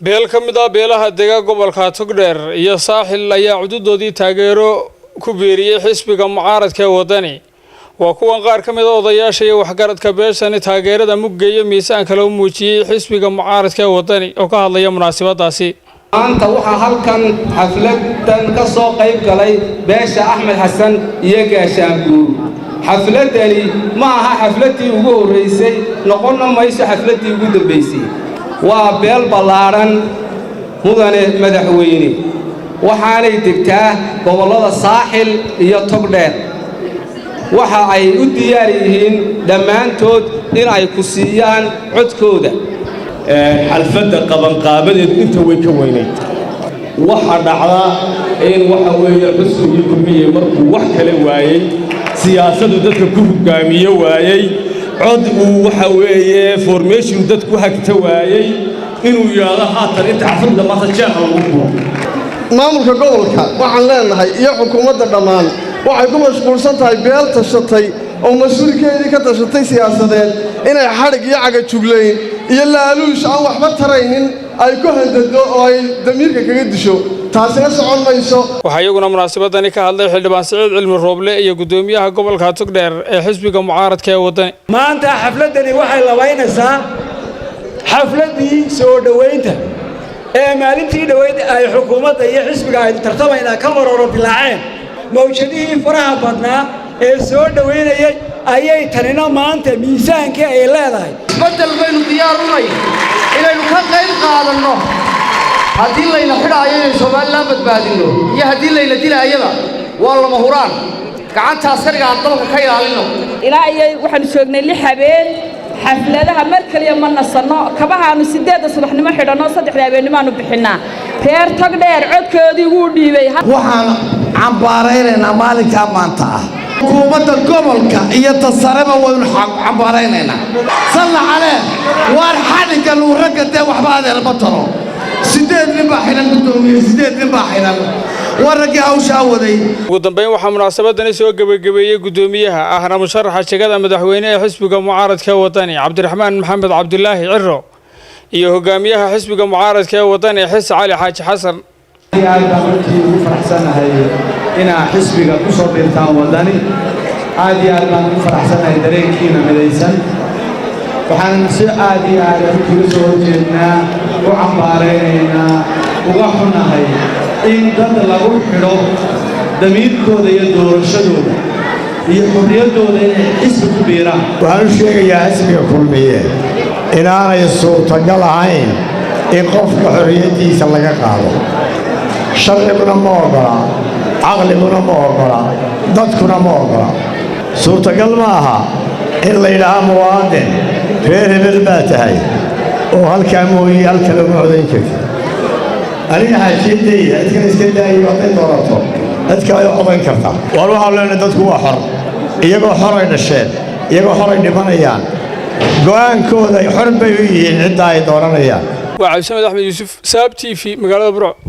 beel ka mid ah beelaha deegaanka gobolka Togdheer iyo Saaxil ayaa cududoodii taageero ku beeriyay xisbiga mucaaradka wadani waa kuwan qaar ka mid ah odayaasha iyo waxgaradka beeshani taageerada muggeeyo miisaan kale u muujiyay xisbiga mucaaradka wadani oo ka hadlaya munaasabadaasi maanta waxa halkan xafladan ka soo qayb galay beesha Axmed Xasan iyo Gaashaanguur xafladani ma aha xafladii ugu horeysay noqon mayso xafladii ugu dambeysay waa beel balaaran mudane madaxweyne waxaanay degtaa gobolada Saaxil iyo Togdheer waxa ay u diyaar yihiin dhamaantood in ay ku siiyaan codkooda xalfada qabanqaabadeed inta way ka weynayd waxa dhacda in waxa weeye xusbiga kulmiye markuu wax kale waayay siyaasaddu dadka ku hogaamiyo waayay cod uu waxa weeye formation dadku hagta waayay inuu yiraahdo haatan inta xafladda maanta jeex lagu guro maamulka gobolka waxaan leenahay iyo xukuumadda dhammaan waxay ku mashquulsan tahay beel tashatay oo mas'uulkeedii ka tashatay siyaasadeed inay xarig iyo caga juglayn iyo laaluush aan waxba taraynin ay ku handado oo ay damiirka kaga disho taasina socon mayso waxa iyaguna munaasabadani ka hadlay xildhibaan Saciid Cilmi Rooble iyo gudoomiyaha gobolka Togdheer ee xisbiga mucaaradka wadani maanta xafladani waxay labaynaysaa xafladii soo dhaweynta ee maalintii dhaweyd ay xukuumadda iyo xisbiga ay tartamayna ka maroro dilaaceen mawjadihii faraha badnaa ee soo dhaweynayay ayay tanina maanta miisaankii ay leedahay badal baynu diyaar u nahay inaynu ka qayb qaadanno haddii layna xidhaayo inay Soomaaliland badbaadino iyo haddii layna dilaayaba waa lama huraan gacanta askariga aan dalka ka ilaalino ilaa ay waxaan joognay 6 habeen xafladaha mar kaliya ma nasano kabahaanu 8 subaxnimo xidhano 3 habeennimaanu bixinaa reer Togdheer codkoodii uu dhiibay waxaan cambaaraynaynaa maalinka maanta ah xukuumadda gobolka iyo tasareba waynu cambaaraynaynaa salla calee waar xadhiga luu ragga dee waxba adeer ma taro 8 nin baa xiran gudoomiye 8 nin baa xiran waragii hawshaa waday ugu dambeyn waxaa munaasabadani soo gabagabeeyay gudoomiyaha ahna musharaxa jagada madaxweyne ee xisbiga mucaaradka wadani Cabdiraxmaan Maxamed Cabdullaahi Cirro iyo hogaamiyaha xisbiga mucaaradka wadani Xis Cali Xaaji Xasan aad baan ugu faraxsanahay inaa xisbiga ku soo biirtaan wadani aad iyo aad baan ugu faraxsanahay dareenkiina midaysan waxaan si aad iyo aad uga soo horjeednaa u cambaaraynaynaa uga xunahay in dad lagu xidho damiirkooda iyo doorashadooda iyo xorriyaddooda inay xisbi ku biiraan waxaan u sheegayaa xisbiga kulmiye inaanay suurtagal ahayn in qofka xorriyaddiisa laga qaado sharciguna ma ogola caqliguna ma ogola dadkuna ma ogola suurtagal ma aha in la yidhaaha muwaadin reer hebel baa tahay oo halkaa mooyey halkale uma codayn karti aniga xaajiyadayda dadkan iska daayo hadday doorato dadka ay codayn kartaa waar waxaan leenahay dadku waa xor iyagoo xoray dhasheen iyagoo xoray dhimanayaan go'aankooda xor bay u yihiin cidda ay dooranayaan waa Cabdi Axmed Yuusuf Saab TV magaalada Burco